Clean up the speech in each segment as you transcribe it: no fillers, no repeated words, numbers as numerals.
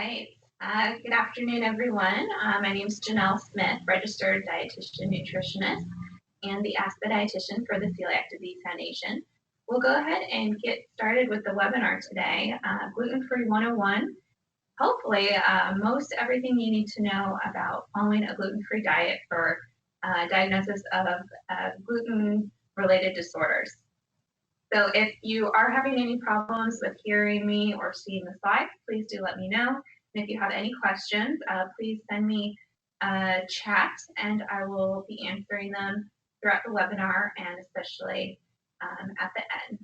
right. Good afternoon, everyone. My name is Janelle Smith, registered dietitian nutritionist and the Ask the Dietitian for the Celiac Disease Foundation. We'll go ahead and get started with the webinar today, Gluten-Free 101. Hopefully, most everything you need to know about following a gluten-free diet for diagnosis of gluten-related disorders. So if you are having any problems with hearing me or seeing the slides, please do let me know. And if you have any questions, please send me a chat and I will be answering them throughout the webinar and especially at the end.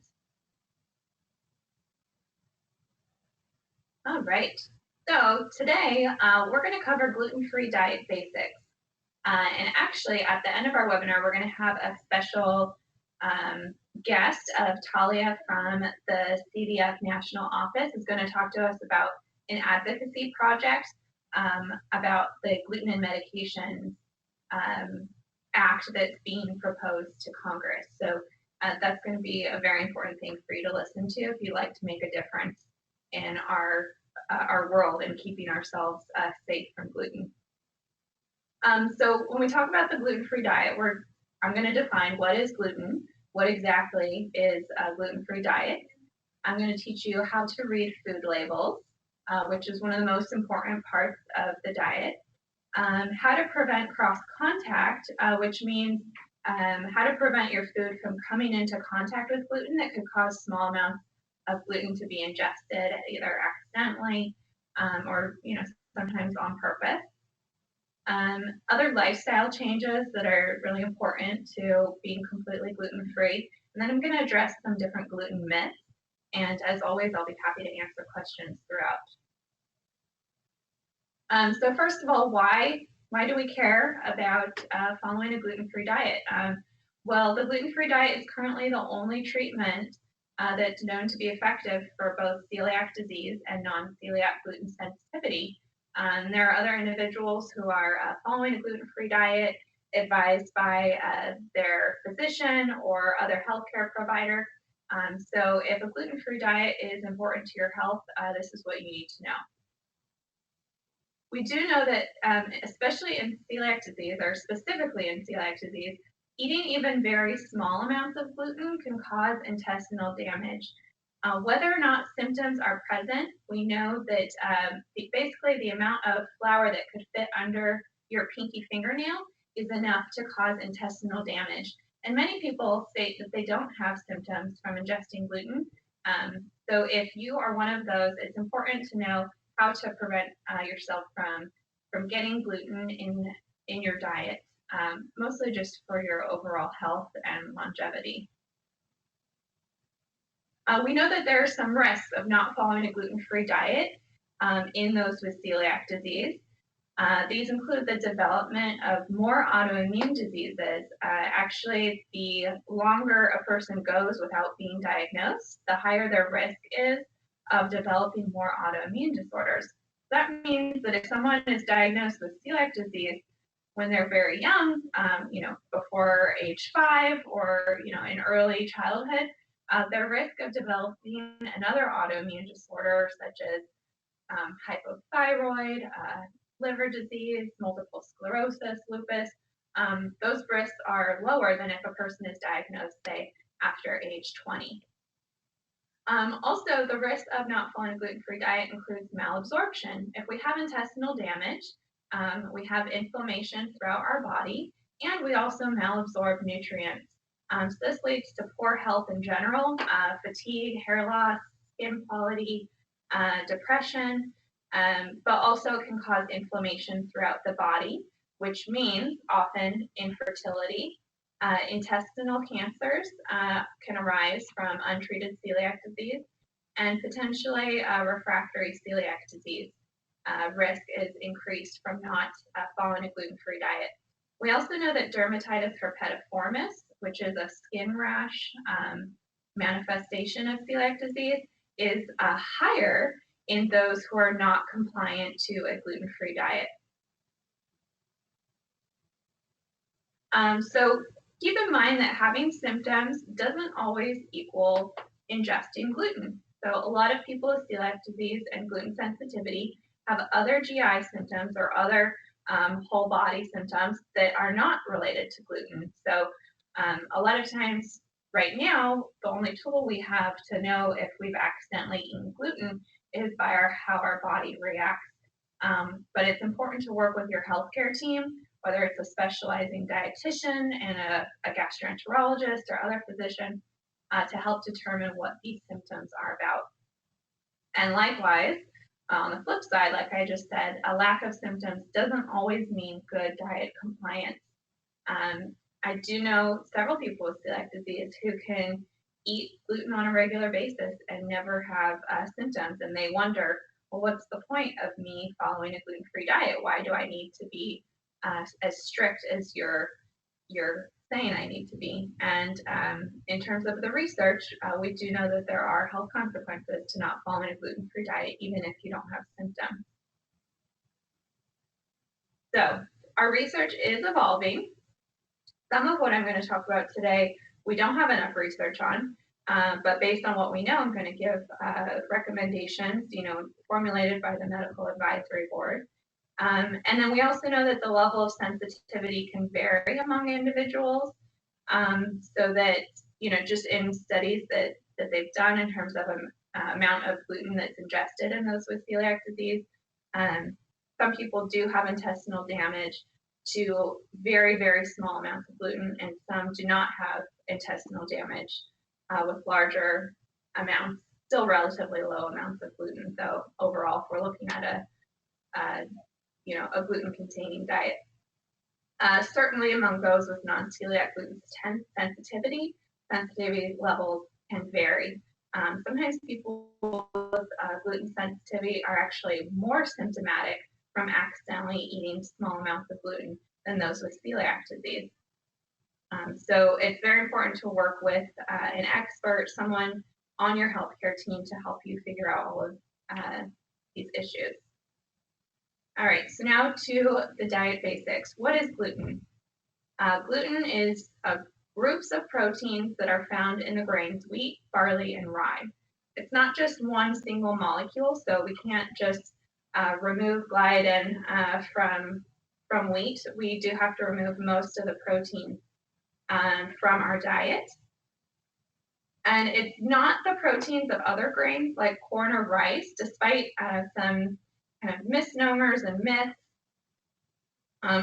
All right, so today we're going to cover gluten-free diet basics. And actually at the end of our webinar, we're going to have a special guest of Talia from the CDF National Office is going to talk to us about an advocacy project about the Gluten and Medications Act that's being proposed to Congress. So that's going to be a very important thing for you to listen to if you'd like to make a difference in our world and keeping ourselves safe from gluten. So when we talk about the gluten-free diet, I'm going to define what is gluten, what exactly is a gluten-free diet. I'm going to teach you how to read food labels, which is one of the most important parts of the diet. How to prevent cross-contact, which means how to prevent your food from coming into contact with gluten that could cause small amounts of gluten to be ingested either accidentally or sometimes on purpose. Other lifestyle changes that are really important to being completely gluten-free. And then I'm going to address some different gluten myths. And as always, I'll be happy to answer questions throughout. So first of all, why do we care about following a gluten-free diet? Well, the gluten-free diet is currently the only treatment that's known to be effective for both celiac disease and non-celiac gluten sensitivity. There are other individuals who are following a gluten-free diet advised by their physician or other healthcare provider. So if a gluten-free diet is important to your health, this is what you need to know. We do know that especially in celiac disease, or specifically in celiac disease, eating even very small amounts of gluten can cause intestinal damage. Whether or not symptoms are present, we know that basically the amount of flour that could fit under your pinky fingernail is enough to cause intestinal damage. And many people state that they don't have symptoms from ingesting gluten. So if you are one of those, it's important to know how to prevent yourself from getting gluten in your diet, mostly just for your overall health and longevity. We know that there are some risks of not following a gluten-free diet in those with celiac disease. These include the development of more autoimmune diseases. Actually, the longer a person goes without being diagnosed, the higher their risk is of developing more autoimmune disorders. That means that if someone is diagnosed with celiac disease when they're very young, before age 5 or in early childhood, their risk of developing another autoimmune disorder such as hypothyroid, liver disease, multiple sclerosis, lupus, those risks are lower than if a person is diagnosed, say, after age 20. Also, the risk of not following a gluten-free diet includes malabsorption. If we have intestinal damage, we have inflammation throughout our body, and we also malabsorb nutrients. So this leads to poor health in general, fatigue, hair loss, skin quality, depression, but also can cause inflammation throughout the body, which means often infertility. Intestinal cancers can arise from untreated celiac disease, and potentially refractory celiac disease risk is increased from not following a gluten-free diet. We also know that dermatitis herpetiformis, which is a skin rash manifestation of celiac disease, is higher in those who are not compliant to a gluten-free diet. So keep in mind that having symptoms doesn't always equal ingesting gluten. So a lot of people with celiac disease and gluten sensitivity have other GI symptoms or other whole body symptoms that are not related to gluten. So a lot of times right now, the only tool we have to know if we've accidentally eaten gluten is by how our body reacts. But it's important to work with your healthcare team, whether it's a specializing dietitian and a gastroenterologist or other physician, to help determine what these symptoms are about. And likewise, on the flip side, like I just said, a lack of symptoms doesn't always mean good diet compliance. I do know several people with celiac disease who can eat gluten on a regular basis and never have symptoms, and they wonder, well, what's the point of me following a gluten-free diet? Why do I need to be as strict as you're saying I need to be? And in terms of the research, we do know that there are health consequences to not following a gluten-free diet, even if you don't have symptoms. So our research is evolving. Some of what I'm going to talk about today, we don't have enough research on, but based on what we know, I'm going to give recommendations, formulated by the Medical Advisory Board. And then we also know that the level of sensitivity can vary among individuals, so that, just in studies that they've done in terms of amount of gluten that's ingested in those with celiac disease, some people do have intestinal damage to very, very small amounts of gluten, and some do not have intestinal damage with larger amounts, still relatively low amounts of gluten. So overall, if we're looking at a gluten-containing diet, certainly among those with non-celiac gluten sensitivity levels can vary. Sometimes people with gluten sensitivity are actually more symptomatic from accidentally eating small amounts of gluten than those with celiac disease. So it's very important to work with an expert, someone on your healthcare team, to help you figure out all of these issues. All right, so now to the diet basics. What is gluten? Gluten is groups of proteins that are found in the grains wheat, barley, and rye. It's not just one single molecule, so we can't just remove gliadin from wheat. We do have to remove most of the protein from our diet. And it's not the proteins of other grains like corn or rice, despite some kind of misnomers and myths.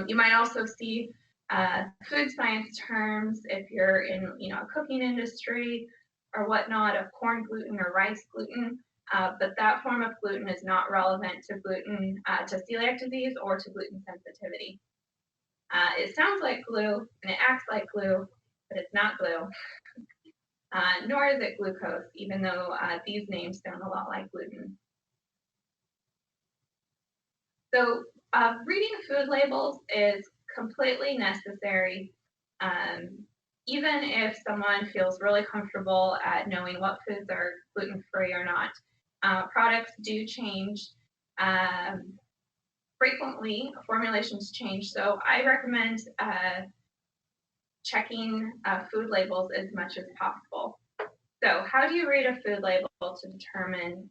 You might also see food science terms if you're in a cooking industry or whatnot, of corn gluten or rice gluten. But that form of gluten is not relevant to to celiac disease or to gluten sensitivity. It sounds like glue and it acts like glue, but it's not glue. Nor is it glucose, even though these names sound a lot like gluten. So reading food labels is completely necessary, even if someone feels really comfortable at knowing what foods are gluten-free or not. Products do change frequently, formulations change, so I recommend checking food labels as much as possible. So how do you read a food label to determine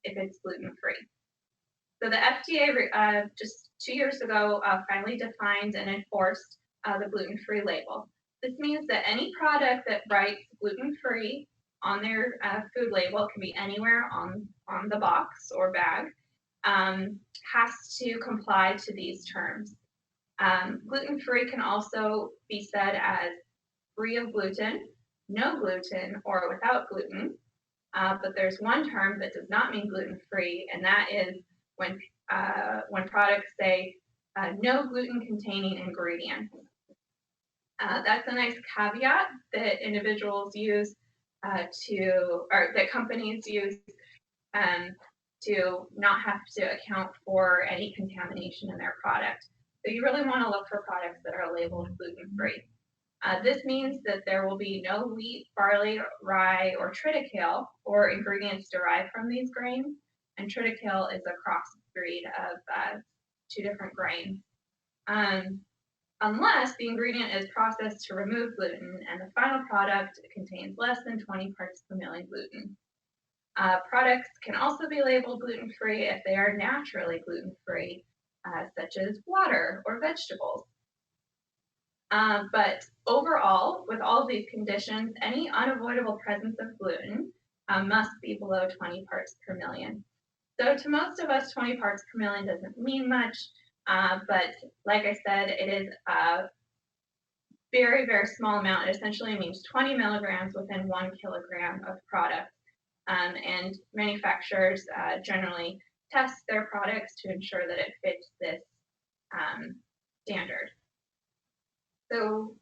if it's gluten-free? So the FDA just 2 years ago finally defined and enforced the gluten-free label. This means that any product that writes gluten-free on their food label, it can be anywhere on the box or bag, has to comply to these terms. Gluten-free can also be said as free of gluten, no gluten, or without gluten. But there's one term that does not mean gluten-free, and that is when products say no gluten-containing ingredients. That's a nice caveat that individuals use or that companies use to not have to account for any contamination in their product. So you really want to look for products that are labeled gluten-free. This means that there will be no wheat, barley, rye, or triticale, or ingredients derived from these grains. And triticale is a crossbreed of two different grains. Unless the ingredient is processed to remove gluten and the final product contains less than 20 parts per million gluten. Products can also be labeled gluten-free if they are naturally gluten-free, such as water or vegetables. But overall, with all of these conditions, any unavoidable presence of gluten must be below 20 parts per million. So to most of us, 20 parts per million doesn't mean much, but like I said, it is a very, very small amount. It essentially means 20 milligrams within 1 kilogram of product. And manufacturers generally test their products to ensure that it fits this standard. So,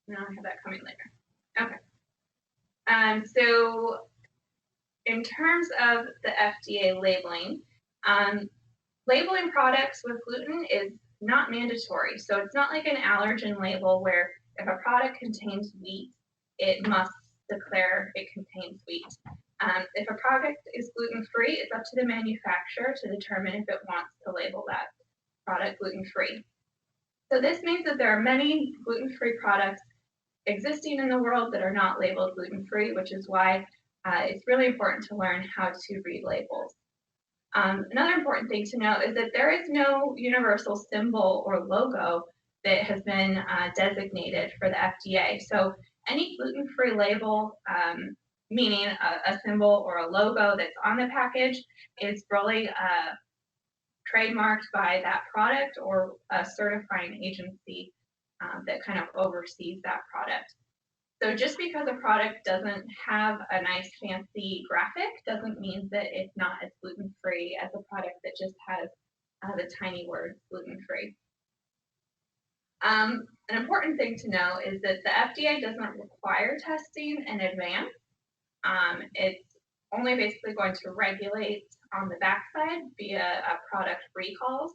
no, I have that coming later. Okay. So in terms of the FDA labeling, labeling products with gluten is not mandatory. So it's not like an allergen label where if a product contains wheat, it must declare it contains wheat. If a product is gluten-free, it's up to the manufacturer to determine if it wants to label that product gluten-free. So this means that there are many gluten-free products existing in the world that are not labeled gluten-free, which is why it's really important to learn how to read labels. Another important thing to note is that there is no universal symbol or logo that has been designated for the FDA. So any gluten-free label, meaning a symbol or a logo that's on the package, is really trademarked by that product or a certifying agency that kind of oversees that product. So just because a product doesn't have a nice fancy graphic doesn't mean that it's not as gluten-free as a product that just has the tiny word gluten-free. An important thing to know is that the FDA doesn't require testing in advance. It's only basically going to regulate on the backside via product recalls.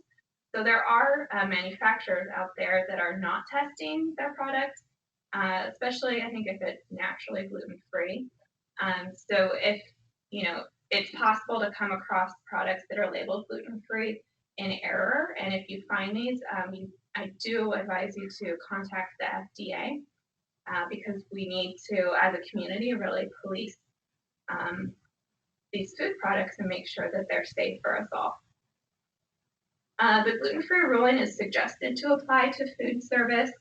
So there are manufacturers out there that are not testing their products, especially I think if it's naturally gluten-free. So if it's possible to come across products that are labeled gluten-free in error, and if you find these, I do advise you to contact the FDA because we need to, as a community, really police these food products and make sure that they're safe for us all. The gluten-free ruling is suggested to apply to food service,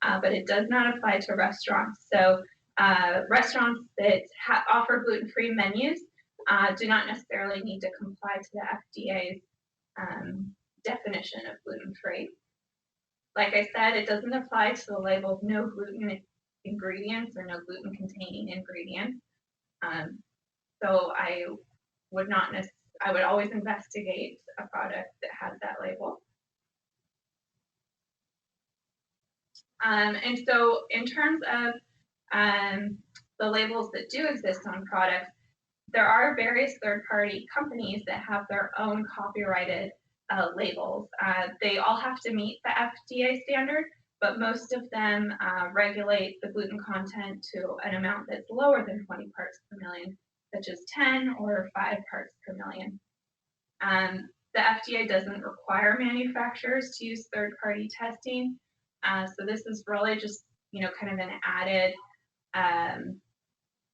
but it does not apply to restaurants. So restaurants that offer gluten-free menus do not necessarily need to comply to the FDA's definition of gluten-free. Like I said, it doesn't apply to the label no gluten ingredients or no gluten containing ingredients. So I would always investigate a product that has that label. And so in terms of the labels that do exist on products, there are various third-party companies that have their own copyrighted labels. They all have to meet the FDA standard, but most of them regulate the gluten content to an amount that's lower than 20 parts per million, such as 10 or 5 parts per million. The FDA doesn't require manufacturers to use third-party testing, so this is really just kind of an added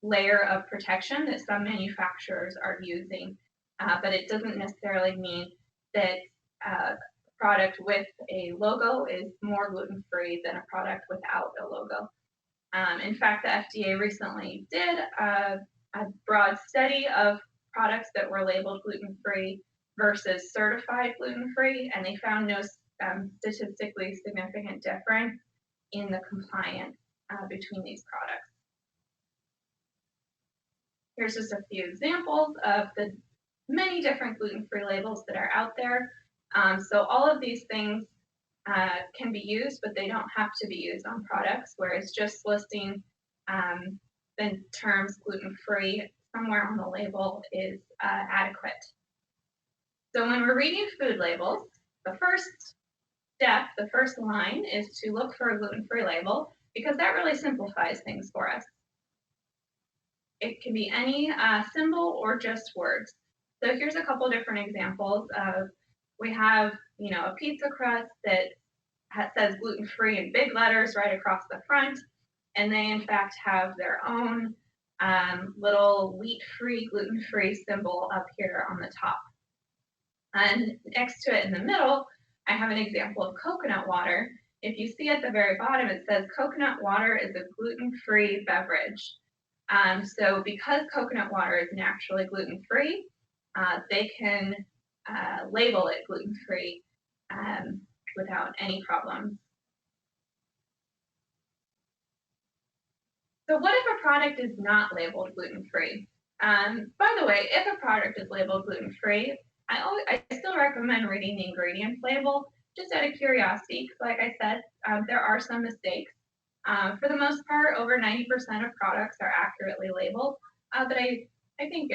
layer of protection that some manufacturers are using, but it doesn't necessarily mean that a product with a logo is more gluten-free than a product without a logo. In fact, the FDA recently did a broad study of products that were labeled gluten-free versus certified gluten-free, and they found no statistically significant difference in the compliance between these products. Here's just a few examples of the many different gluten-free labels that are out there. So all of these things can be used, but they don't have to be used on products, whereas just listing the terms gluten-free somewhere on the label is adequate. So when we're reading food labels, the first step, the first line is to look for a gluten-free label because that really simplifies things for us. It can be any symbol or just words. So here's a couple different examples of, we have, a pizza crust that says gluten-free in big letters right across the front, and they in fact have their own little wheat-free, gluten-free symbol up here on the top. And next to it in the middle, I have an example of coconut water. If you see at the very bottom, it says coconut water is a gluten-free beverage. So because coconut water is naturally gluten-free, they can label it gluten-free without any problem. So what if a product is not labeled gluten-free? By the way, if a product is labeled gluten-free, I still recommend reading the ingredients label, just out of curiosity, because like I said, there are some mistakes. For the most part, over 90% of products are accurately labeled, but I think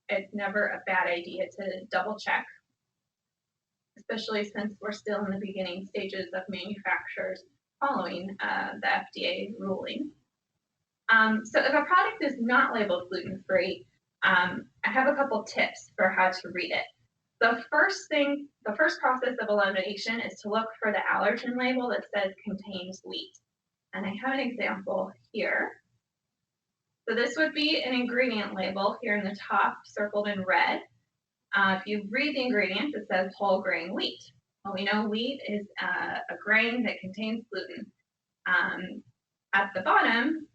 it's never a bad idea to double check, especially since we're still in the beginning stages of manufacturers following the FDA ruling. So if a product is not labeled gluten-free, I have a couple tips for how to read it. The first process of elimination is to look for the allergen label that says contains wheat. And I have an example here. So this would be an ingredient label here in the top, circled in red. If you read the ingredients, it says whole grain wheat. Well, we know wheat is a grain that contains gluten. At the bottom,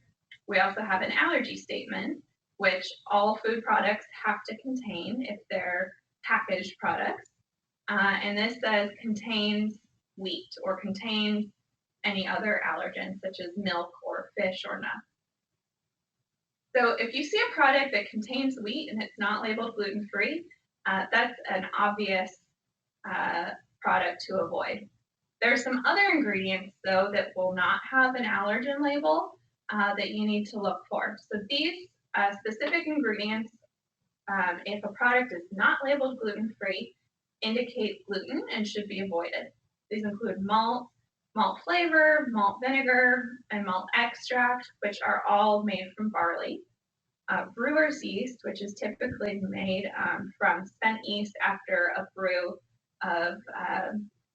we also have an allergy statement, which all food products have to contain if they're packaged products. And this says contains wheat or contains any other allergen such as milk or fish or nuts. So if you see a product that contains wheat and it's not labeled gluten-free, that's an obvious product to avoid. There are some other ingredients, though, that will not have an allergen label that you need to look for. So these specific ingredients, if a product is not labeled gluten-free, indicate gluten and should be avoided. These include malt, malt flavor, malt vinegar, and malt extract, which are all made from barley. Brewer's yeast, which is typically made from spent yeast after a brew of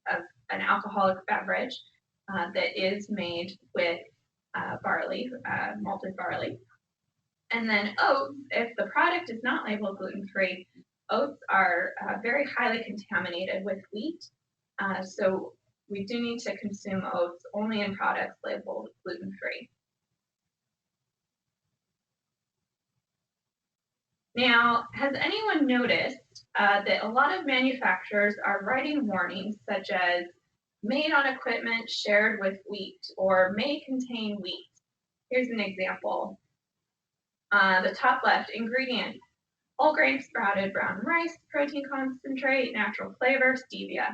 an alcoholic beverage that is made with barley, malted barley. And then oats, if the product is not labeled gluten-free, oats are very highly contaminated with wheat. So we do need to consume oats only in products labeled gluten-free. Now, has anyone noticed that a lot of manufacturers are writing warnings such as made on equipment shared with wheat or may contain wheat? Here's an example. The top left, ingredient, whole grain sprouted brown rice, protein concentrate, natural flavor, stevia.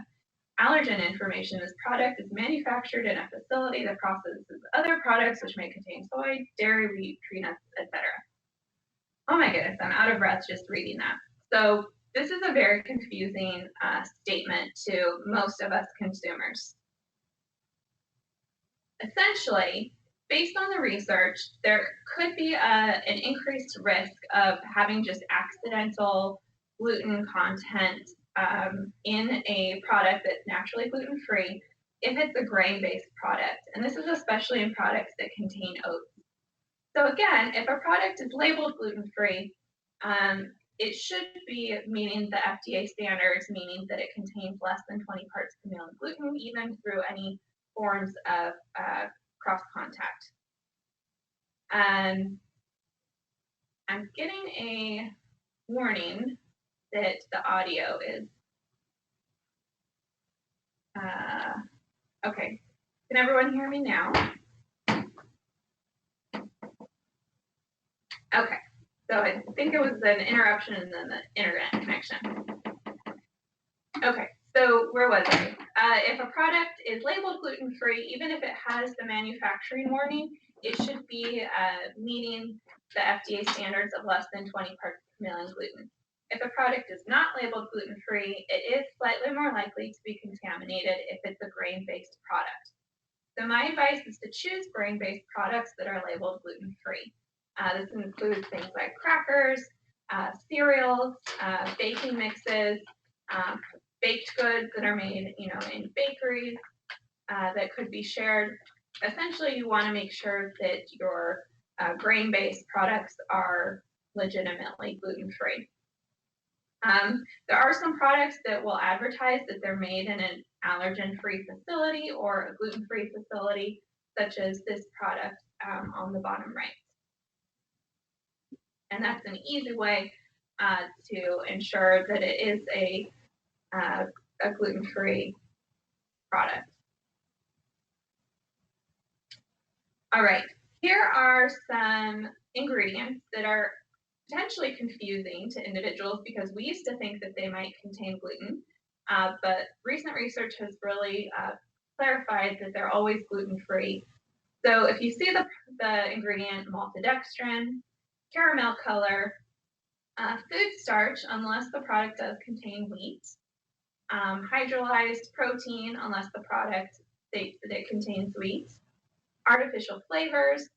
Allergen information, this product is manufactured in a facility that processes other products which may contain soy, dairy, wheat, tree nuts, etc. Oh my goodness, I'm out of breath just reading that. So this is a very confusing statement to most of us consumers. Essentially, based on the research, there could be an increased risk of having just accidental gluten content in a product that's naturally gluten-free if it's a grain-based product. And this is especially in products that contain oats. So again, if a product is labeled gluten-free, it should be meeting the FDA standards, meaning that it contains less than 20 parts per million gluten, even through any forms of cross-contact. I'm getting a warning that the audio is, okay. Can everyone hear me now? Okay, so I think it was an interruption in the internet connection. Okay, so where was I? If a product is labeled gluten-free, even if it has the manufacturing warning, it should be meeting the FDA standards of less than 20 parts per million gluten. If a product is not labeled gluten-free, it is slightly more likely to be contaminated if it's a grain-based product. So my advice is to choose grain-based products that are labeled gluten-free. This includes things like crackers, cereals, baking mixes, baked goods that are made, in bakeries that could be shared. essentially you want to make sure that your grain-based products are legitimately gluten-free. There are some products that will advertise that they're made in an allergen-free facility or a gluten-free facility, such as this product on the bottom right. And that's an easy way to ensure that it is a gluten-free product. All right, here are some ingredients that are potentially confusing to individuals because we used to think that they might contain gluten, but recent research has really clarified that they're always gluten-free. So if you see the ingredient maltodextrin, caramel color, food starch, unless the product does contain wheat, hydrolyzed protein, unless the product states that it contains wheat, artificial flavors,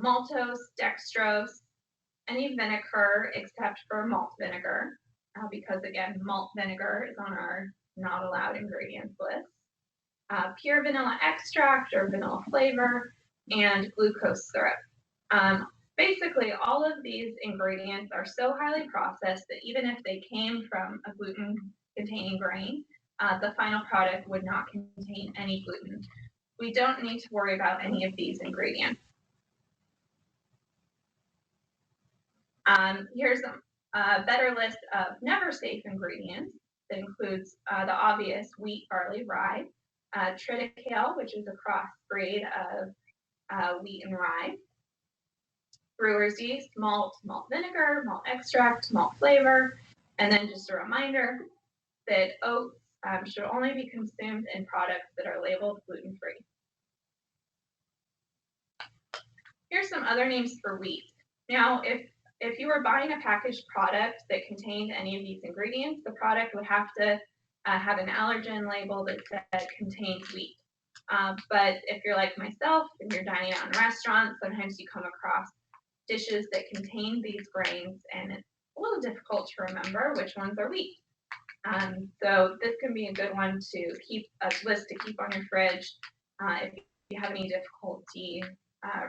maltose, dextrose, any vinegar except for malt vinegar, because again, malt vinegar is on our not allowed ingredients list, pure vanilla extract or vanilla flavor, and glucose syrup. Basically, all of these ingredients are so highly processed that even if they came from a gluten-containing grain, the final product would not contain any gluten. We don't need to worry about any of these ingredients. Here's a better list of never safe ingredients that includes the obvious wheat, barley, rye, triticale, which is a crossbreed of wheat and rye, brewer's yeast, malt vinegar, malt extract, malt flavor, and then just a reminder that oats should only be consumed in products that are labeled gluten-free. Here's some other names for wheat. Now, if you were buying a packaged product that contained any of these ingredients, the product would have to have an allergen label that said contains wheat. But if you're like myself and you're dining out in restaurants, sometimes you come across dishes that contain these grains and it's a little difficult to remember which ones are wheat. So this can be a good one to keep a list to keep on your fridge if you have any difficulty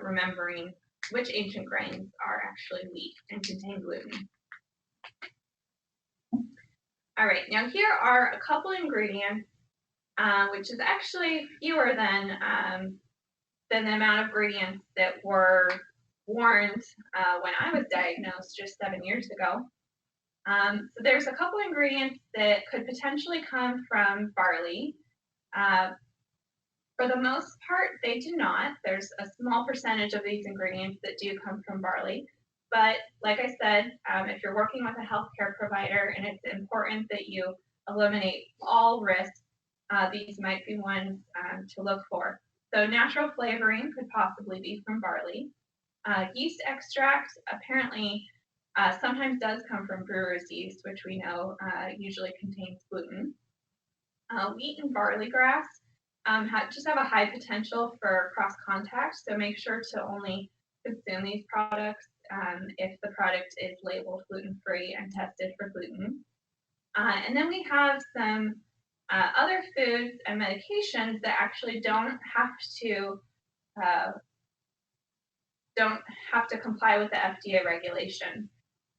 remembering which ancient grains are actually wheat and contain gluten. All right, now here are a couple ingredients, which is actually fewer than the amount of ingredients that were warned when I was diagnosed just 7 years ago. So there's a couple ingredients that could potentially come from barley. For the most part, they do not. There's a small percentage of these ingredients that do come from barley. But like I said, if you're working with a healthcare provider and it's important that you eliminate all risks, these might be ones to look for. So natural flavoring could possibly be from barley. Yeast extract apparently sometimes does come from brewer's yeast, which we know usually contains gluten. Wheat and barley grass just have a high potential for cross-contact, so make sure to only consume these products if the product is labeled gluten-free and tested for gluten. And then we have some other foods and medications that actually don't have to comply with the FDA regulation.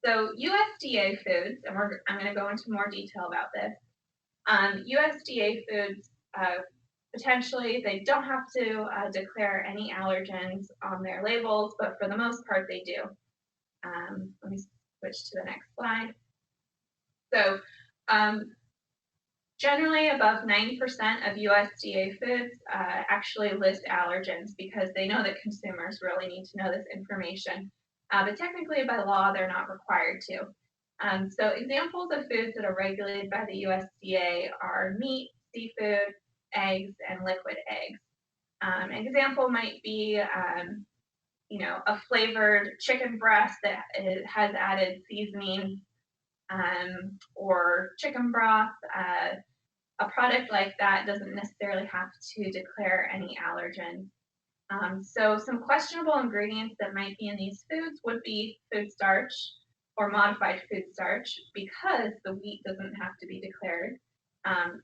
So USDA foods, and I'm going to go into more detail about this. USDA foods, potentially, they don't have to declare any allergens on their labels, but for the most part, they do. Let me switch to the next slide. So generally, above 90% of USDA foods actually list allergens because they know that consumers really need to know this information. But technically, by law, they're not required to. So examples of foods that are regulated by the USDA are meat, seafood, eggs, and liquid eggs. An example might be, a flavored chicken breast that has added seasoning, or chicken broth. A product like that doesn't necessarily have to declare any allergens. So some questionable ingredients that might be in these foods would be food starch or modified food starch because the wheat doesn't have to be declared,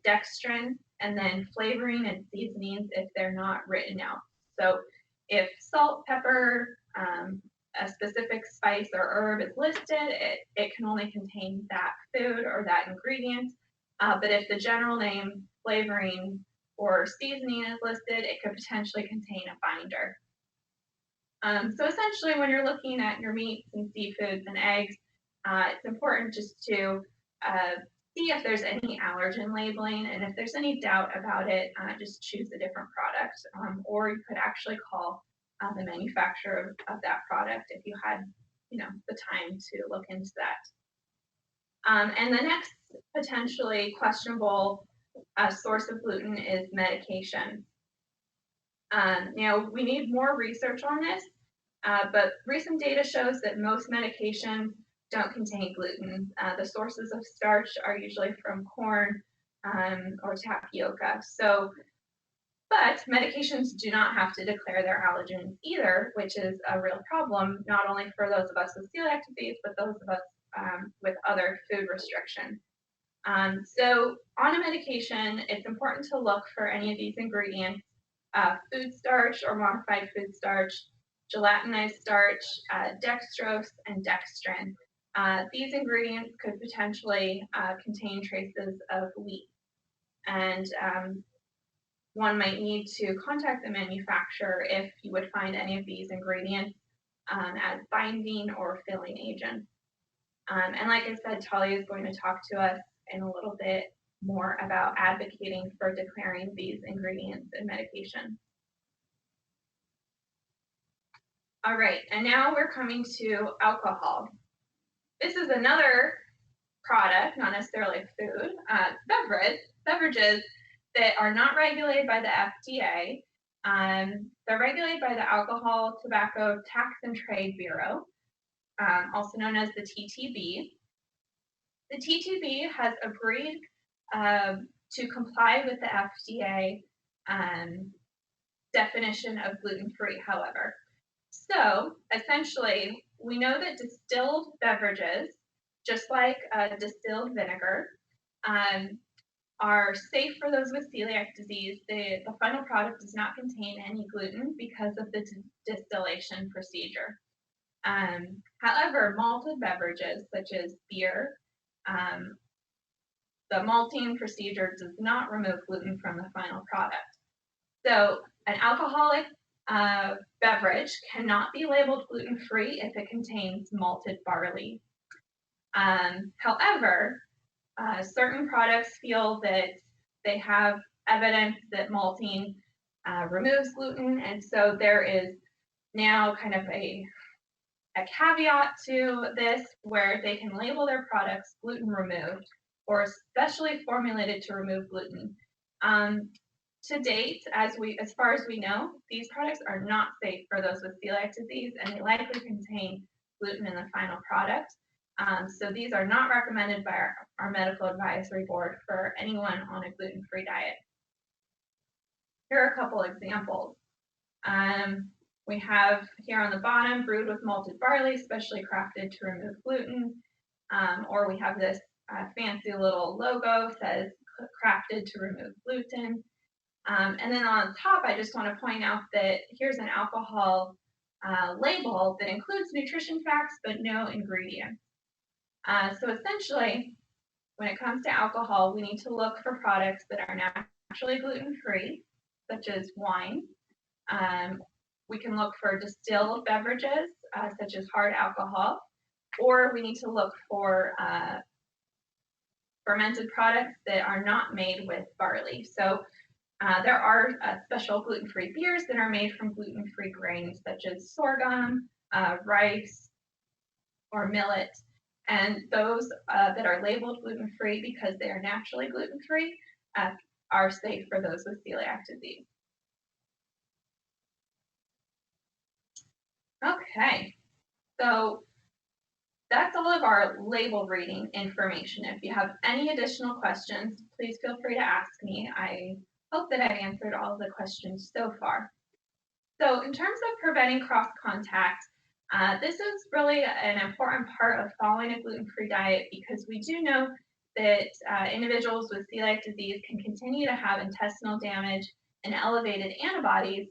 dextrin, and then flavoring and seasonings if they're not written out. So if salt, pepper, a specific spice or herb is listed, it can only contain that food or that ingredient. But if the general name, flavoring, or seasoning is listed, it could potentially contain a binder. So essentially, when you're looking at your meats and seafoods and eggs, it's important just to see if there's any allergen labeling, and if there's any doubt about it, just choose a different product, or you could actually call the manufacturer of that product if you had, the time to look into that. And the next potentially questionable source of gluten is medication. We need more research on this, but recent data shows that most medications don't contain gluten. The sources of starch are usually from corn or tapioca. But medications do not have to declare their allergens either, which is a real problem, not only for those of us with celiac disease, but those of us with other food restrictions. So on a medication, it's important to look for any of these ingredients: food starch or modified food starch, gelatinized starch, dextrose, and dextrin. These ingredients could potentially contain traces of wheat, and one might need to contact the manufacturer if you would find any of these ingredients as binding or filling agents. And like I said, Talia is going to talk to us in a little bit more about advocating for declaring these ingredients in medication. All right, and now we're coming to alcohol. This is another product, not necessarily food, beverages that are not regulated by the FDA. They're regulated by the Alcohol, Tobacco, Tax and Trade Bureau, also known as the TTB. The TTB has agreed to comply with the FDA definition of gluten-free, however. So essentially, we know that distilled beverages, just like distilled vinegar, are safe for those with celiac disease. The final product does not contain any gluten because of the distillation procedure. However, malted beverages such as beer, the malting procedure does not remove gluten from the final product. So an alcoholic beverage cannot be labeled gluten-free if it contains malted barley. However, certain products feel that they have evidence that malting removes gluten, and so there is now kind of a caveat to this where they can label their products gluten removed or specially formulated to remove gluten. To date, as far as we know, these products are not safe for those with celiac disease, and they likely contain gluten in the final product. So these are not recommended by our medical advisory board for anyone on a gluten-free diet. Here are a couple examples. We have here on the bottom, brewed with malted barley, specially crafted to remove gluten. Or we have this fancy little logo, says crafted to remove gluten. And then on top, I just want to point out that here's an alcohol label that includes nutrition facts, but no ingredients. So essentially, when it comes to alcohol, we need to look for products that are naturally gluten-free, such as wine. We can look for distilled beverages, such as hard alcohol, or we need to look for fermented products that are not made with barley. So there are special gluten-free beers that are made from gluten-free grains, such as sorghum, rice, or millet. And those that are labeled gluten-free because they are naturally gluten-free are safe for those with celiac disease. Okay, so that's all of our label reading information. If you have any additional questions, please feel free to ask me. I hope that I've answered all of the questions so far. So in terms of preventing cross-contact, this is really an important part of following a gluten-free diet because we do know that individuals with celiac disease can continue to have intestinal damage and elevated antibodies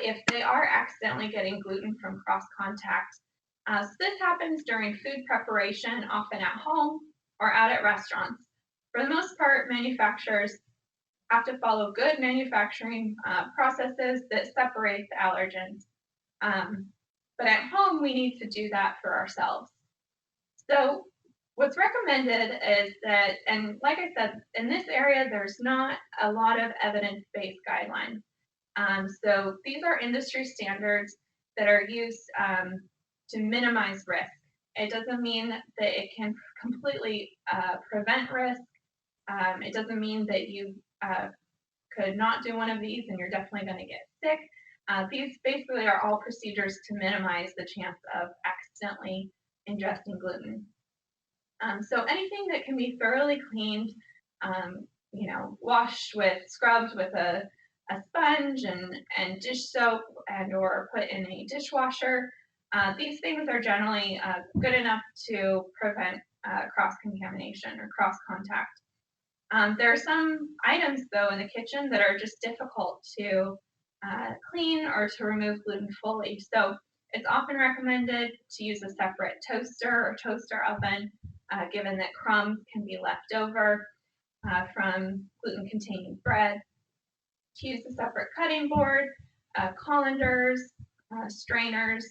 if they are accidentally getting gluten from cross-contact. So this happens during food preparation, often at home or out at restaurants. For the most part, manufacturers have to follow good manufacturing processes that separate the allergens. But at home, we need to do that for ourselves. So what's recommended is that, and like I said, in this area, there's not a lot of evidence-based guidelines. So these are industry standards that are used to minimize risk. It doesn't mean that it can completely prevent risk. It doesn't mean that you could not do one of these and you're definitely going to get sick. These basically are all procedures to minimize the chance of accidentally ingesting gluten. So anything that can be thoroughly cleaned, washed with, scrubbed with a sponge and dish soap and or put in a dishwasher, these things are generally good enough to prevent cross-contamination or cross-contact. There are some items, though, in the kitchen that are just difficult to clean or to remove gluten fully. So it's often recommended to use a separate toaster or toaster oven, given that crumbs can be left over from gluten-containing bread. To use a separate cutting board, colanders, strainers,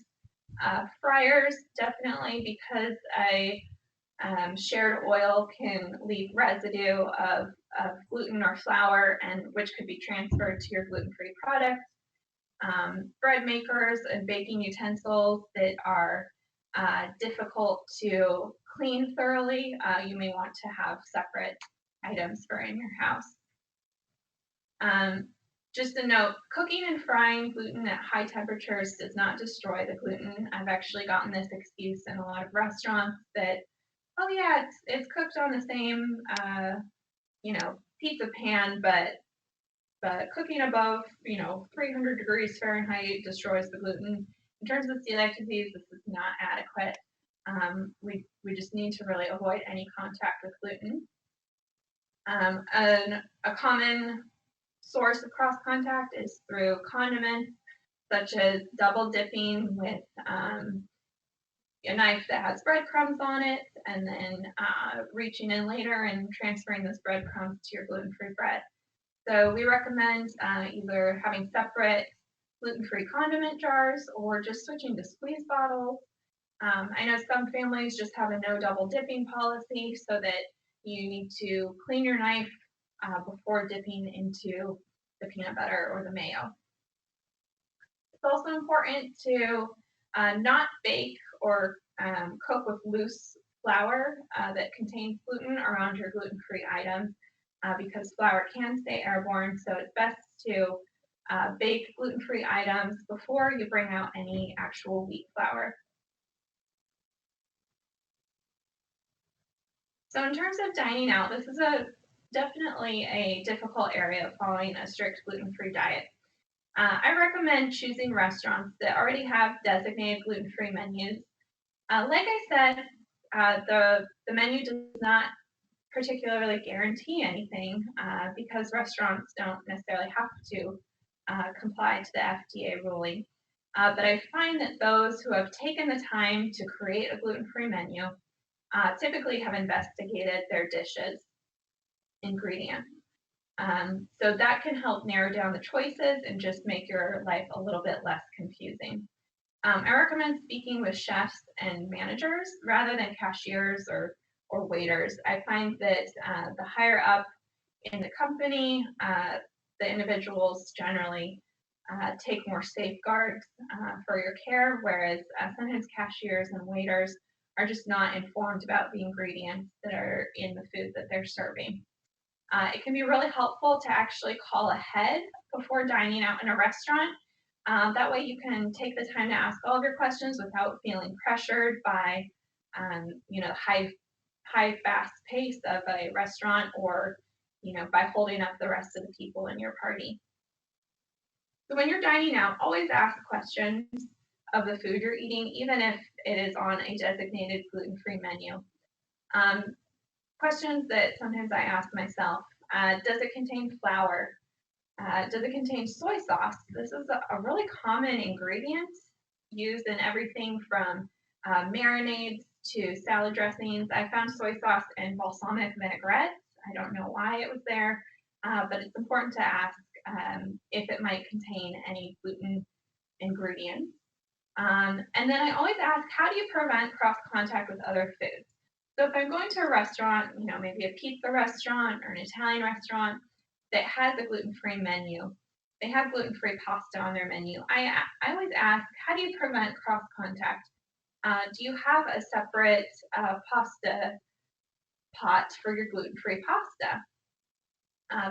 fryers, definitely, because a shared oil can leave residue of gluten or flour, and which could be transferred to your gluten-free product. Bread makers and baking utensils that are difficult to clean thoroughly, you may want to have separate items for in your house. Just a note, cooking and frying gluten at high temperatures does not destroy the gluten. I've actually gotten this excuse in a lot of restaurants that, oh yeah, it's cooked on the same, pizza pan, but cooking above, 300 degrees Fahrenheit destroys the gluten. In terms of celiac disease, this is not adequate. We just need to really avoid any contact with gluten. A common source of cross-contact is through condiments, such as double dipping with a knife that has breadcrumbs on it, and then reaching in later and transferring those breadcrumbs to your gluten-free bread. So we recommend either having separate gluten-free condiment jars or just switching to squeeze bottles. I know some families just have a no double dipping policy, so that you need to clean your knife before dipping into the peanut butter or the mayo. It's also important to not bake or cook with loose flour that contains gluten around your gluten-free items because flour can stay airborne, so it's best to bake gluten-free items before you bring out any actual wheat flour. So in terms of dining out, this is definitely a difficult area following a strict gluten-free diet. I recommend choosing restaurants that already have designated gluten-free menus. Like I said, the menu does not particularly guarantee anything because restaurants don't necessarily have to comply to the FDA ruling. But I find that those who have taken the time to create a gluten-free menu typically have investigated their dishes ingredients. So that can help narrow down the choices and just make your life a little bit less confusing. I recommend speaking with chefs and managers rather than cashiers or waiters. I find that the higher up in the company, the individuals generally take more safeguards for your care, whereas sometimes cashiers and waiters are just not informed about the ingredients that are in the food that they're serving. It can be really helpful to actually call ahead before dining out in a restaurant. That way you can take the time to ask all of your questions without feeling pressured by, high fast pace of a restaurant or, by holding up the rest of the people in your party. So when you're dining out, always ask questions of the food you're eating, even if it is on a designated gluten-free menu. Questions that sometimes I ask myself, does it contain flour? Does it contain soy sauce? This is a really common ingredient used in everything from marinades to salad dressings. I found soy sauce in balsamic vinaigrettes. I don't know why it was there, but it's important to ask if it might contain any gluten ingredients. And then I always ask, how do you prevent cross contact with other foods? So if I'm going to a restaurant, maybe a pizza restaurant or an Italian restaurant that has a gluten-free menu, they have gluten-free pasta on their menu. I always ask, how do you prevent cross contact? Do you have a separate pasta pot for your gluten-free pasta?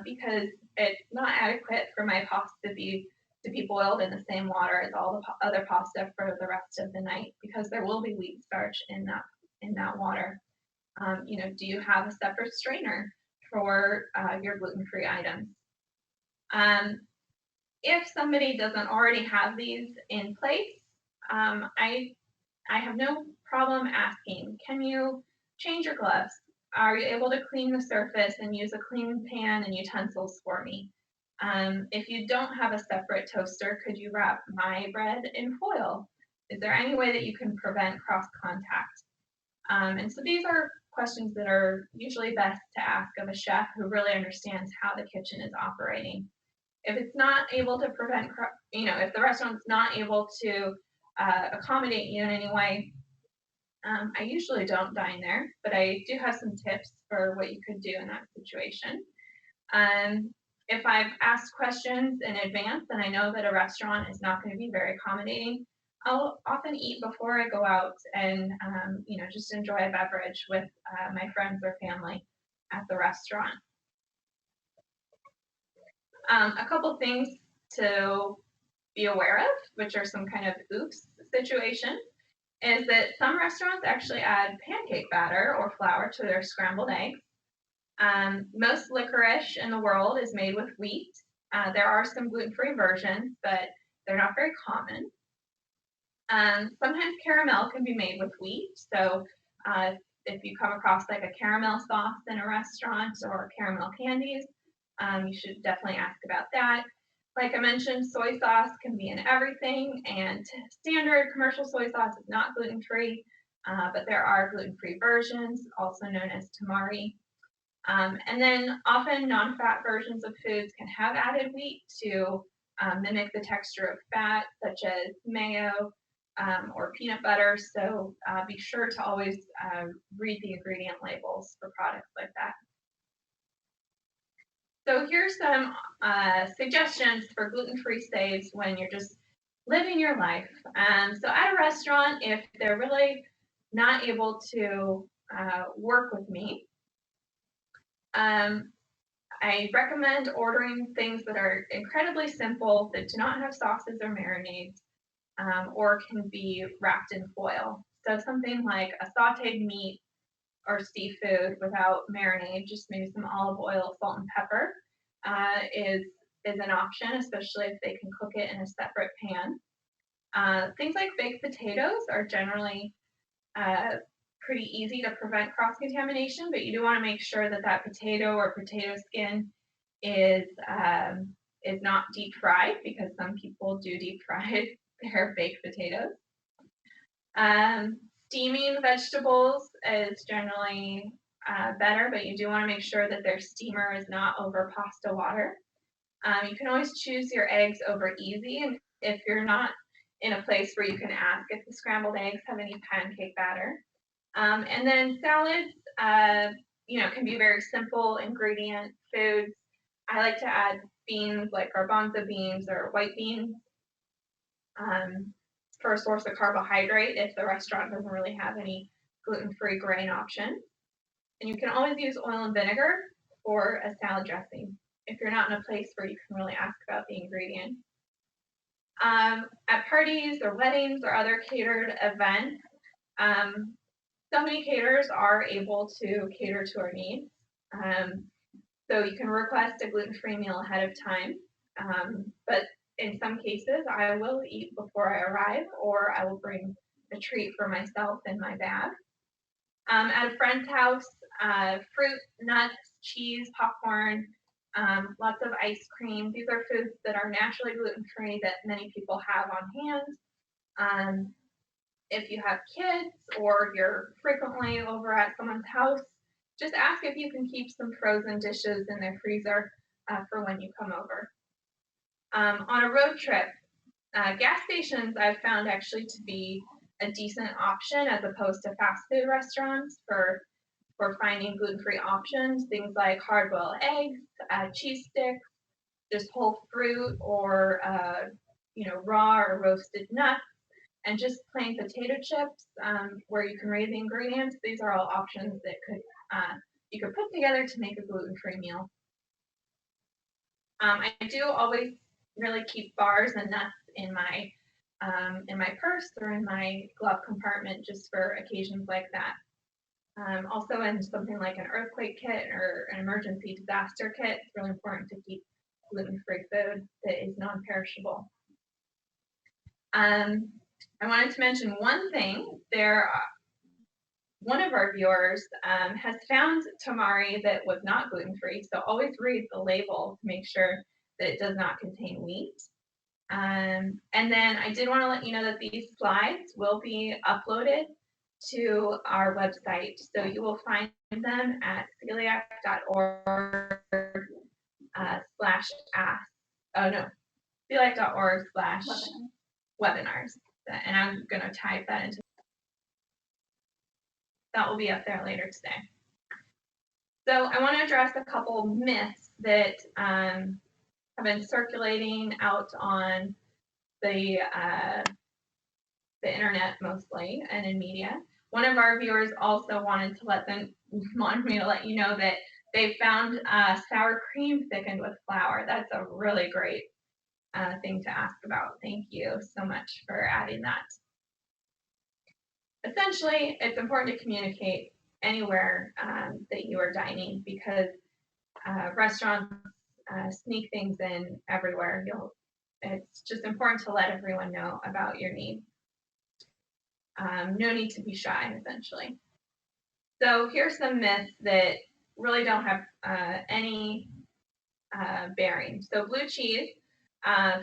Because it's not adequate for my pasta to be boiled in the same water as all the other pasta for the rest of the night, because there will be wheat starch in that water. Do you have a separate strainer for your gluten-free items? If somebody doesn't already have these in place, I have no problem asking, can you change your gloves? Are you able to clean the surface and use a clean pan and utensils for me? If you don't have a separate toaster, could you wrap my bread in foil? Is there any way that you can prevent cross contact? And so these are questions that are usually best to ask of a chef who really understands how the kitchen is operating. If it's not able to prevent, if the restaurant's not able to accommodate you in any way, I usually don't dine there, but I do have some tips for what you could do in that situation. If I've asked questions in advance and I know that a restaurant is not going to be very accommodating, I'll often eat before I go out and just enjoy a beverage with my friends or family at the restaurant. A couple things to be aware of, which are some kind of oops situations, is that some restaurants actually add pancake batter or flour to their scrambled eggs. Most licorice in the world is made with wheat. There are some gluten-free versions, but they're not very common. Sometimes caramel can be made with wheat. So if you come across like a caramel sauce in a restaurant or caramel candies, you should definitely ask about that. Like I mentioned, soy sauce can be in everything, and standard commercial soy sauce is not gluten-free, but there are gluten-free versions, also known as tamari. And then often non-fat versions of foods can have added wheat to mimic the texture of fat, such as mayo or peanut butter. So be sure to always read the ingredient labels for products like that. So here's some suggestions for gluten-free saves when you're just living your life. So at a restaurant, if they're really not able to work with me, I recommend ordering things that are incredibly simple, that do not have sauces or marinades, or can be wrapped in foil. So something like a sauteed meat or seafood without marinade, just maybe some olive oil, salt, and pepper is an option, especially if they can cook it in a separate pan. Things like baked potatoes are generally pretty easy to prevent cross-contamination, but you do want to make sure that that potato or potato skin is not deep fried, because some people do deep fry their baked potatoes. Steaming vegetables is generally better, but you do want to make sure that their steamer is not over pasta water. You can always choose your eggs over easy, and if you're not in a place where you can ask if the scrambled eggs have any pancake batter. And then salads, can be very simple ingredient foods. I like to add beans like garbanzo beans or white beans for a source of carbohydrate if the restaurant doesn't really have any gluten-free grain options. And you can always use oil and vinegar for a salad dressing if you're not in a place where you can really ask about the ingredients. At parties or weddings or other catered events, so many caterers are able to cater to our needs. So you can request a gluten-free meal ahead of time, but in some cases I will eat before I arrive, or I will bring a treat for myself in my bag. At a friend's house, fruit, nuts, cheese, popcorn, lots of ice cream. These are foods that are naturally gluten-free that many people have on hand. If you have kids or you're frequently over at someone's house, just ask if you can keep some frozen dishes in their freezer for when you come over. On a road trip, gas stations I've found actually to be a decent option as opposed to fast food restaurants for finding gluten-free options, things like hard-boiled eggs, cheese sticks, just whole fruit or raw or roasted nuts, and just plain potato chips where you can raise the ingredients. These are all options that you could put together to make a gluten-free meal. I do always really keep bars and nuts in my purse or in my glove compartment just for occasions like that. Also in something like an earthquake kit or an emergency disaster kit, it's really important to keep gluten-free food that is non-perishable. I wanted to mention one thing. One of our viewers has found tamari that was not gluten-free, so always read the label to make sure that it does not contain wheat. And then I did want to let you know that these slides will be uploaded to our website, so you will find them at celiac.org/webinars. And I'm going to type that into. That will be up there later today. So I want to address a couple myths that have been circulating out on the internet mostly and in media. One of our viewers also wanted me to let you know that they found sour cream thickened with flour. That's a really great thing to ask about. Thank you so much for adding that. Essentially, it's important to communicate anywhere that you are dining because restaurants sneak things in everywhere. It's just important to let everyone know about your needs. No need to be shy, essentially. So here's some myths that really don't have any bearing. So blue cheese,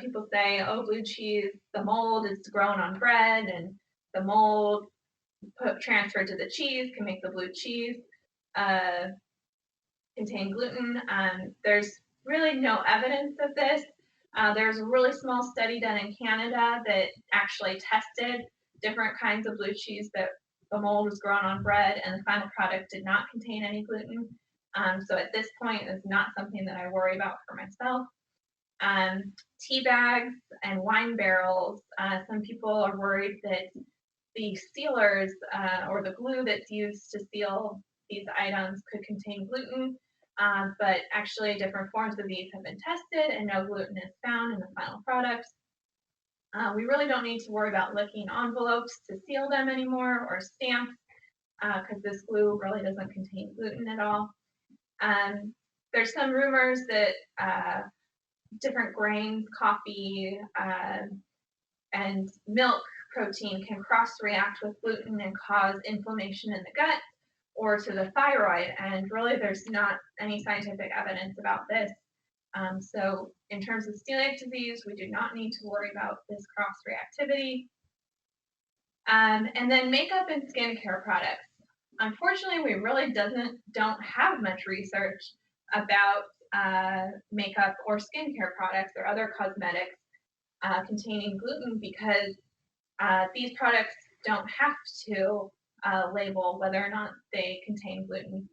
people say, oh, blue cheese, the mold is grown on bread, and the mold transferred to the cheese can make the blue cheese contain gluten. There's really no evidence of this. There's a really small study done in Canada that actually tested different kinds of blue cheese that the mold was grown on bread, and the final product did not contain any gluten. So at this point, it's not something that I worry about for myself. Tea bags and wine barrels, some people are worried that the sealers or the glue that's used to seal these items could contain gluten, but actually different forms of these have been tested and no gluten is found in the final products. We really don't need to worry about licking envelopes to seal them anymore or stamps because this glue really doesn't contain gluten at all. There's some rumors that different grains, coffee, and milk protein can cross-react with gluten and cause inflammation in the gut or to the thyroid, and really there's not any scientific evidence about this. So in terms of celiac disease, we do not need to worry about this cross-reactivity. And then makeup and skincare products. Unfortunately, we really don't have much research about makeup or skincare products or other cosmetics containing gluten because these products don't have to label whether or not they contain gluten.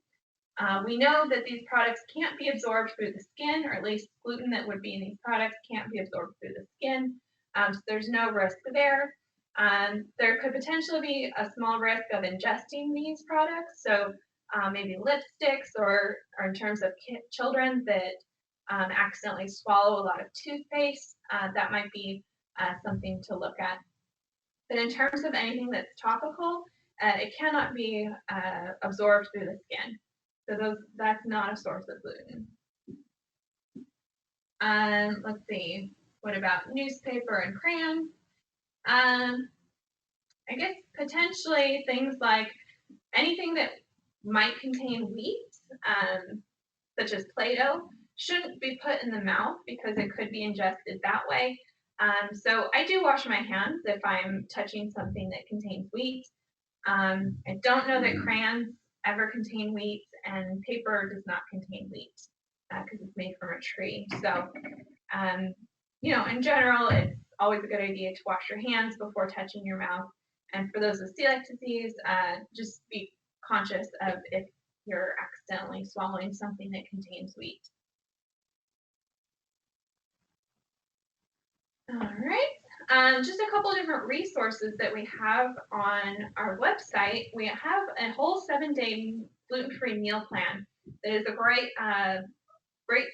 We know that these products can't be absorbed through the skin, or at least gluten that would be in these products can't be absorbed through the skin, so there's no risk there. There could potentially be a small risk of ingesting these products, so maybe lipsticks or in terms of children that accidentally swallow a lot of toothpaste, that might be something to look at. But in terms of anything that's topical, it cannot be absorbed through the skin. So that's not a source of gluten. Let's see, what about newspaper and crayons? I guess potentially things like anything that might contain wheat, such as Play-Doh, shouldn't be put in the mouth because it could be ingested that way. So I do wash my hands if I'm touching something that contains wheat. I don't know that crayons ever contain wheat, and paper does not contain wheat because it's made from a tree. So, in general, it's always a good idea to wash your hands before touching your mouth. And for those with celiac disease, just be conscious of if you're accidentally swallowing something that contains wheat. All right. Just a couple of different resources that we have on our website. We have a whole 7-day gluten-free meal plan that is a great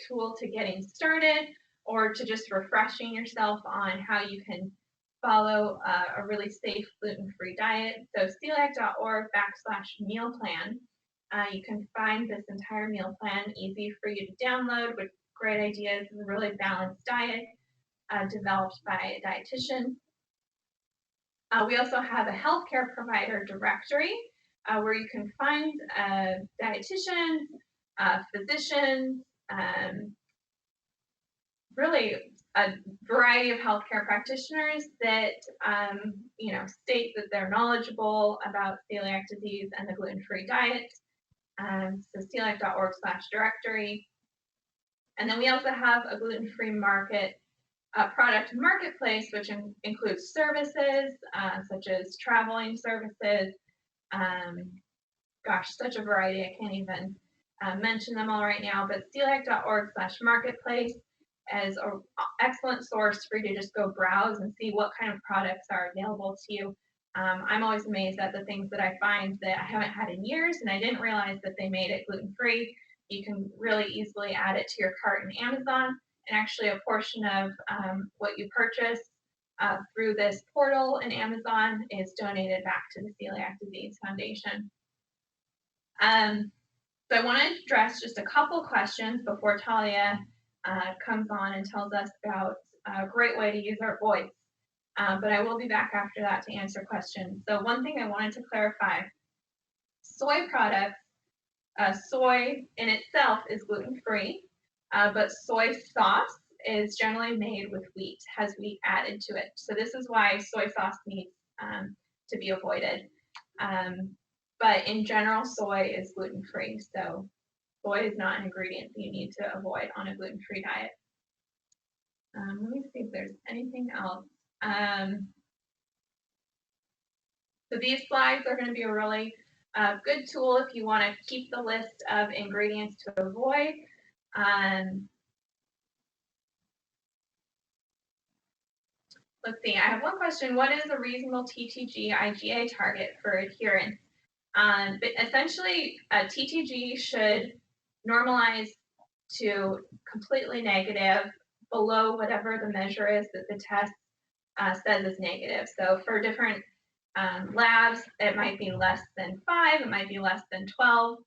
tool to getting started or to just refreshing yourself on how you can follow a really safe gluten-free diet. So celiac.org/meal plan. You can find this entire meal plan easy for you to download with great ideas and a really balanced diet developed by a dietitian. We also have a healthcare provider directory where you can find dietitians, physicians, really a variety of healthcare practitioners that state that they're knowledgeable about celiac disease and the gluten-free diet. So celiac.org/directory. And then we also have a gluten-free product marketplace, which includes services such as traveling services. Such a variety. I can't even mention them all right now, but celiac.org/marketplace is an excellent source for you to just go browse and see what kind of products are available to you. I'm always amazed at the things that I find that I haven't had in years, and I didn't realize that they made it gluten-free. You can really easily add it to your cart in Amazon, and actually a portion of what you purchase through this portal in Amazon is donated back to the Celiac Disease Foundation. So I want to address just a couple questions before Talia comes on and tells us about a great way to use our voice. But I will be back after that to answer questions. So one thing I wanted to clarify, soy products, soy in itself is gluten-free, but soy sauce is generally made with wheat, has wheat added to it. So this is why soy sauce needs to be avoided. But in general, soy is gluten-free. So soy is not an ingredient that you need to avoid on a gluten-free diet. Let me see if there's anything else. So these slides are going to be a really good tool if you want to keep the list of ingredients to avoid. Let's see, I have one question. What is a reasonable TTG IgA target for adherence? But essentially, TTG should normalize to completely negative below whatever the measure is that the test says is negative. So for different labs, it might be less than 5, it might be less than 12.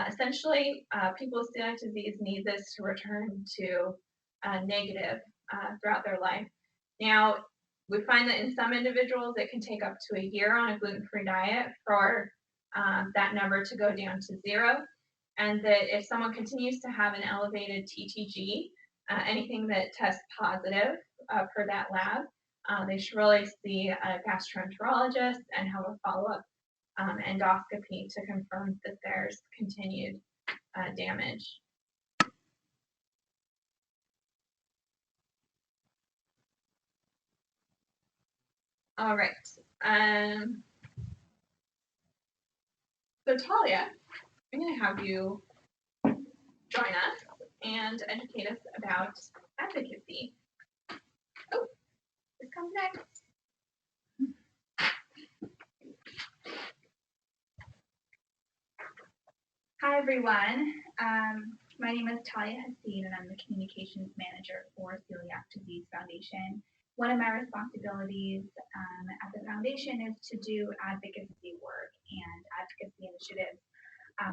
Essentially, people with celiac disease need this to return to negative throughout their life. Now, we find that in some individuals, it can take up to a year on a gluten-free diet for that number to go down to 0. And that if someone continues to have an elevated TTG, anything that tests positive per that lab, they should really see a gastroenterologist and have a follow-up endoscopy to confirm that there's continued damage. All right. So Talia, I'm going to have you join us and educate us about advocacy. Oh, this comes next. Hi, everyone. My name is Talia Hassid, and I'm the Communications Manager for Celiac Disease Foundation. One of my responsibilities at the foundation is to do advocacy work and advocacy initiatives.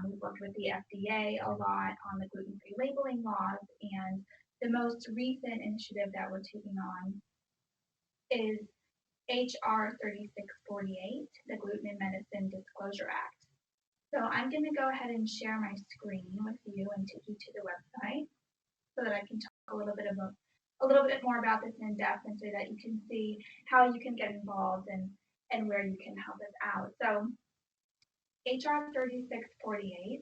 We've worked with the FDA a lot on the gluten-free labeling laws, and the most recent initiative that we're taking on is HR 3648, the Gluten in Medicine Disclosure Act. So I'm going to go ahead and share my screen with you and take you to the website. that I can talk a little bit more about this in depth, and so that you can see how you can get involved and where you can help us out. So HR 3648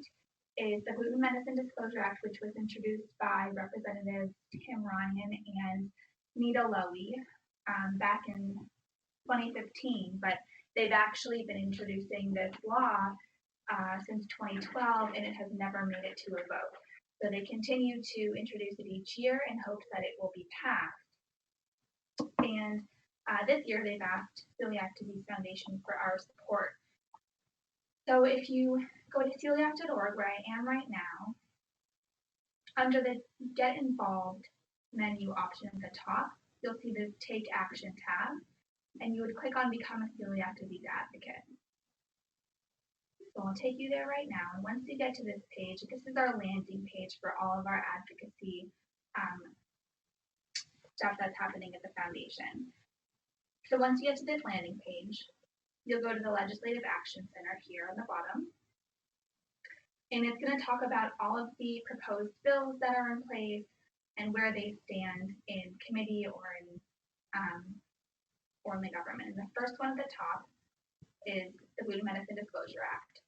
is the Gluten Medicine Disclosure Act, which was introduced by Representatives Tim Ryan and Nita Lowy back in 2015, but they've actually been introducing this law since 2012, and it has never made it to a vote. So they continue to introduce it each year in hopes that it will be passed. And this year they've asked Celiac Disease Foundation for our support. So if you go to celiac.org, where I am right now, under the Get Involved menu option at the top, you'll see the Take Action tab, and you would click on Become a Celiac Disease Advocate. So I'll take you there right now, and once you get to this page, this is our landing page for all of our advocacy stuff that's happening at the foundation. So once you get to this landing page, you'll go to the Legislative Action Center here on the bottom, and it's going to talk about all of the proposed bills that are in place and where they stand in committee or in the government. And the first one at the top is the Gluten Medicine Disclosure Act.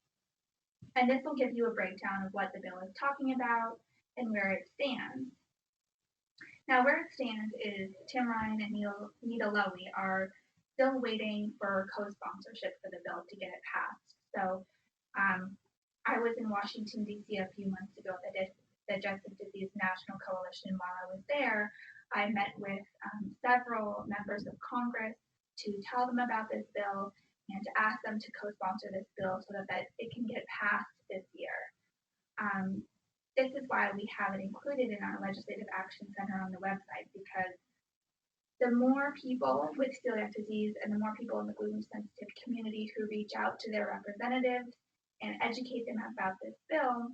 And this will give you a breakdown of what the bill is talking about and where it stands. Now, where it stands is Tim Ryan and Nita Lowy are still waiting for co-sponsorship for the bill to get it passed. So I was in Washington, D.C. a few months ago at the Digestive Disease National Coalition. While I was there, I met with several members of Congress to tell them about this bill and to ask them to co-sponsor this bill so that it can get passed this year. This is why we have it included in our Legislative Action Center on the website, because the more people with celiac disease and the more people in the gluten-sensitive community who reach out to their representatives and educate them about this bill,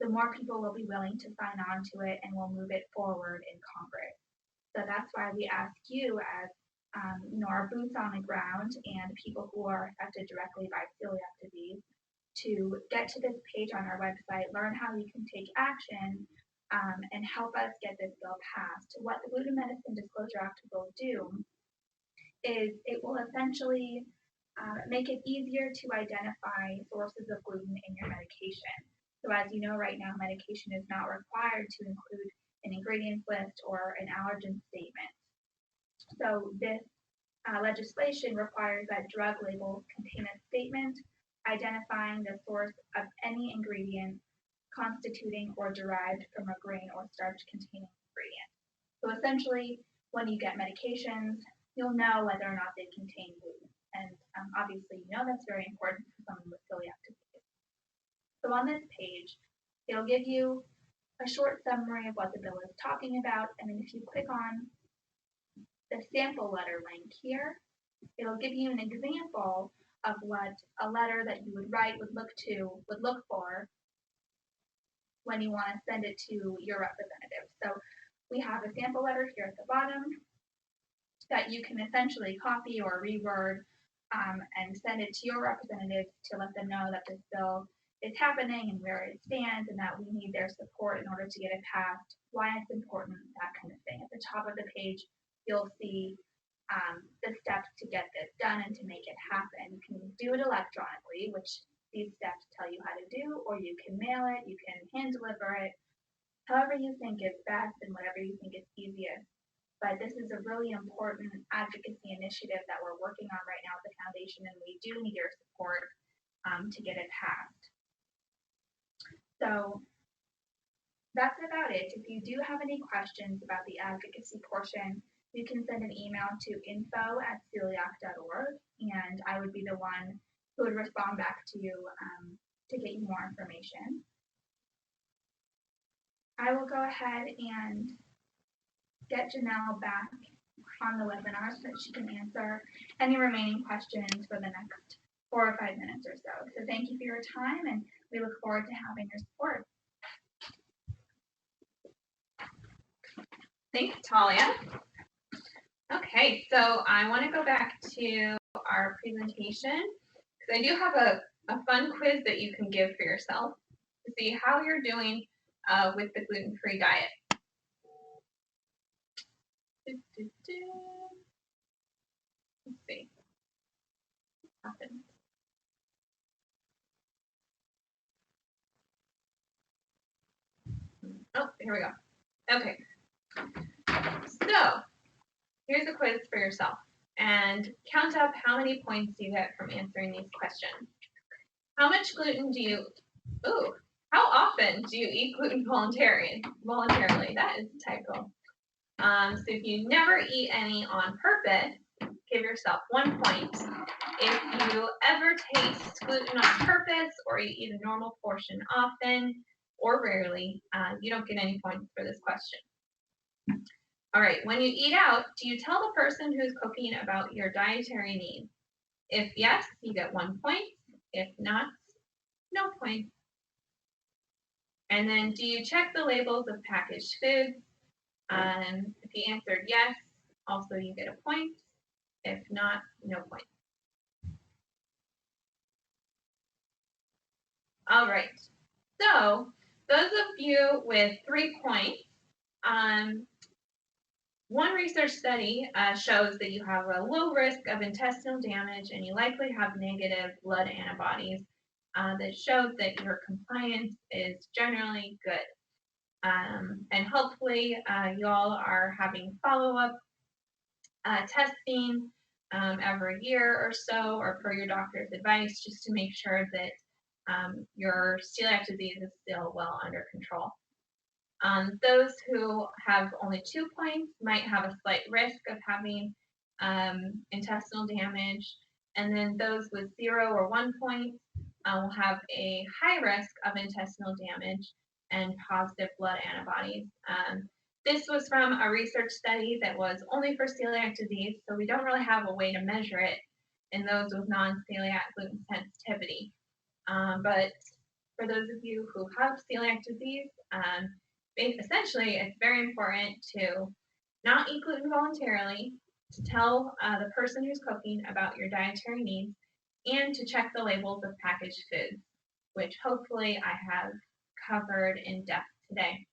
the more people will be willing to sign on to it and will move it forward in Congress. So that's why we ask you as our boots on the ground and people who are affected directly by celiac disease to get to this page on our website, learn how you can take action, and help us get this bill passed. What the Gluten Medicine Disclosure Act will do is it will essentially make it easier to identify sources of gluten in your medication. So as you know, right now, medication is not required to include an ingredients list or an allergen statement. So this legislation requires that drug labels contain a statement identifying the source of any ingredient constituting or derived from a grain or starch containing ingredient. So essentially, when you get medications, you'll know whether or not they contain gluten. And obviously, that's very important for someone with celiac disease. So on this page, it'll give you a short summary of what the bill is talking about, and then if you click on the sample letter link here, it'll give you an example of what a letter that you would write would look for when you want to send it to your representative. So we have a sample letter here at the bottom that you can essentially copy or reword and send it to your representative to let them know that this bill is happening and where it stands and that we need their support in order to get it passed, why it's important, that kind of thing. At the top of the page, you'll see the steps to get this done and to make it happen. You can do it electronically, which these steps tell you how to do, or you can mail it, you can hand deliver it, however you think is best and whatever you think is easiest. But this is a really important advocacy initiative that we're working on right now at the foundation, and we do need your support to get it passed. So that's about it. If you do have any questions about the advocacy portion, you can send an email to info@celiac.org, and I would be the one who would respond back to you to get you more information. I will go ahead and get Janelle back on the webinar so that she can answer any remaining questions for the next 4 or 5 minutes or so. So thank you for your time, and we look forward to having your support. Thanks, Talia. Okay, so I want to go back to our presentation because I do have a fun quiz that you can give for yourself to see how you're doing with the gluten-free diet. Let's see what happens. Oh, here we go. Okay, so here's a quiz for yourself, and count up how many points you get from answering these questions. How much gluten do you, ooh, how often do you eat gluten voluntarily? That is a typo. So if you never eat any on purpose, give yourself 1 point. If you ever taste gluten on purpose or you eat a normal portion often or rarely, you don't get any points for this question. All right, when you eat out, do you tell the person who's cooking about your dietary needs? If yes, you get 1 point. If not, no point. And then do you check the labels of packaged foods? If you answered yes, also you get a point. If not, no point. All right, so those of you with 3 points, one research study shows that you have a low risk of intestinal damage and you likely have negative blood antibodies that shows that your compliance is generally good. And hopefully you all are having follow-up testing every year or so, or per your doctor's advice, just to make sure that your celiac disease is still well under control. Those who have only 2 points might have a slight risk of having intestinal damage, and then those with 0 or 1 point will have a high risk of intestinal damage and positive blood antibodies. This was from a research study that was only for celiac disease, so we don't really have a way to measure it in those with non-celiac gluten sensitivity. But for those of you who have celiac disease, essentially it's very important to not eat gluten voluntarily, to tell the person who's cooking about your dietary needs, and to check the labels of packaged foods, which hopefully I have covered in depth today.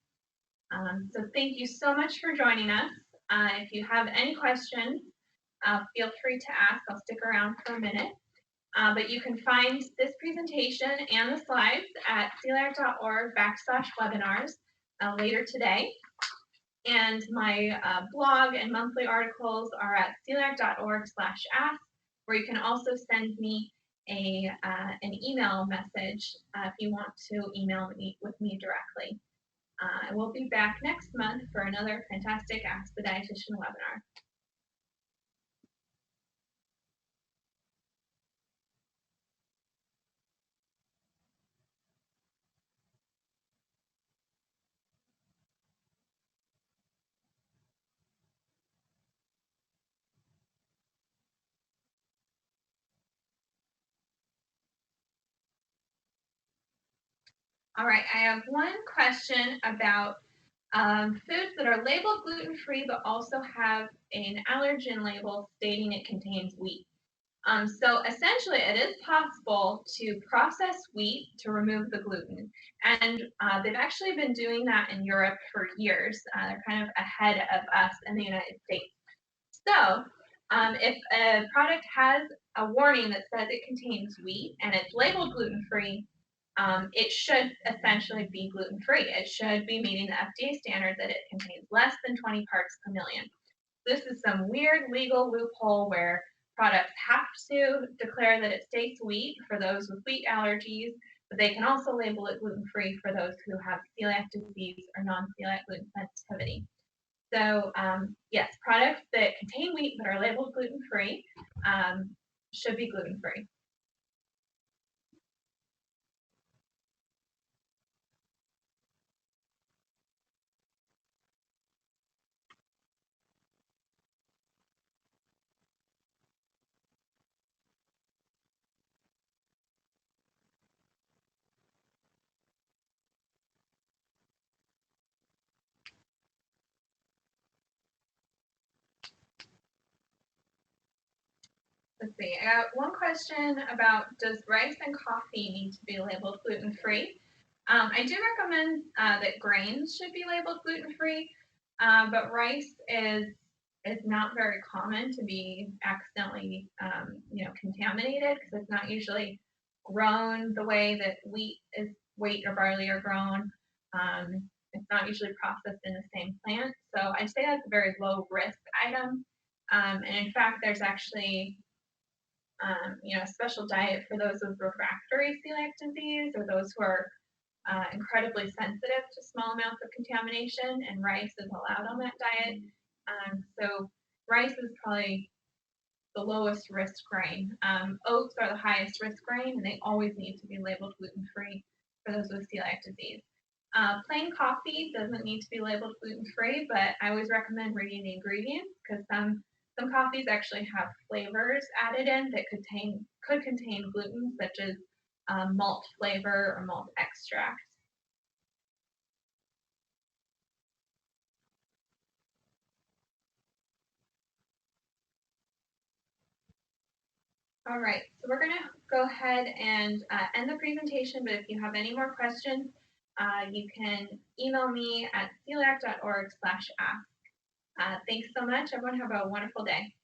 So thank you so much for joining us. If you have any questions, feel free to ask. I'll stick around for a minute. But you can find this presentation and the slides at celiac.org/webinars later today. And my blog and monthly articles are at celiac.org/ask, where you can also send me an email message if you want to email me with me directly. We'll be back next month for another fantastic Ask the Dietitian webinar. All right, I have one question about foods that are labeled gluten-free but also have an allergen label stating it contains wheat. So essentially, it is possible to process wheat to remove the gluten, and they've actually been doing that in Europe for years. They're kind of ahead of us in the United States. So if a product has a warning that says it contains wheat and it's labeled gluten-free, it should essentially be gluten-free. It should be meeting the FDA standard that it contains less than 20 parts per million. This is some weird legal loophole where products have to declare that it states wheat for those with wheat allergies, but they can also label it gluten-free for those who have celiac disease or non-celiac gluten sensitivity. So yes, products that contain wheat but are labeled gluten-free should be gluten-free. Let's see, I got one question about, does rice and coffee need to be labeled gluten-free? I do recommend that grains should be labeled gluten-free, but rice is is not very common to be accidentally, contaminated because it's not usually grown the way that wheat or barley are grown. It's not usually processed in the same plant. So I'd say that's a very low risk item. And in fact, there's actually a special diet for those with refractory celiac disease or those who are incredibly sensitive to small amounts of contamination, and rice is allowed on that diet. So rice is probably the lowest risk grain. Oats are the highest risk grain, and they always need to be labeled gluten-free for those with celiac disease. Plain coffee doesn't need to be labeled gluten-free, but I always recommend reading the ingredients because some coffees actually have flavors added in that could contain gluten, such as malt flavor or malt extract. All right, so we're going to go ahead and end the presentation, but if you have any more questions, you can email me at celiac.org/ask. Thanks so much. Everyone have a wonderful day.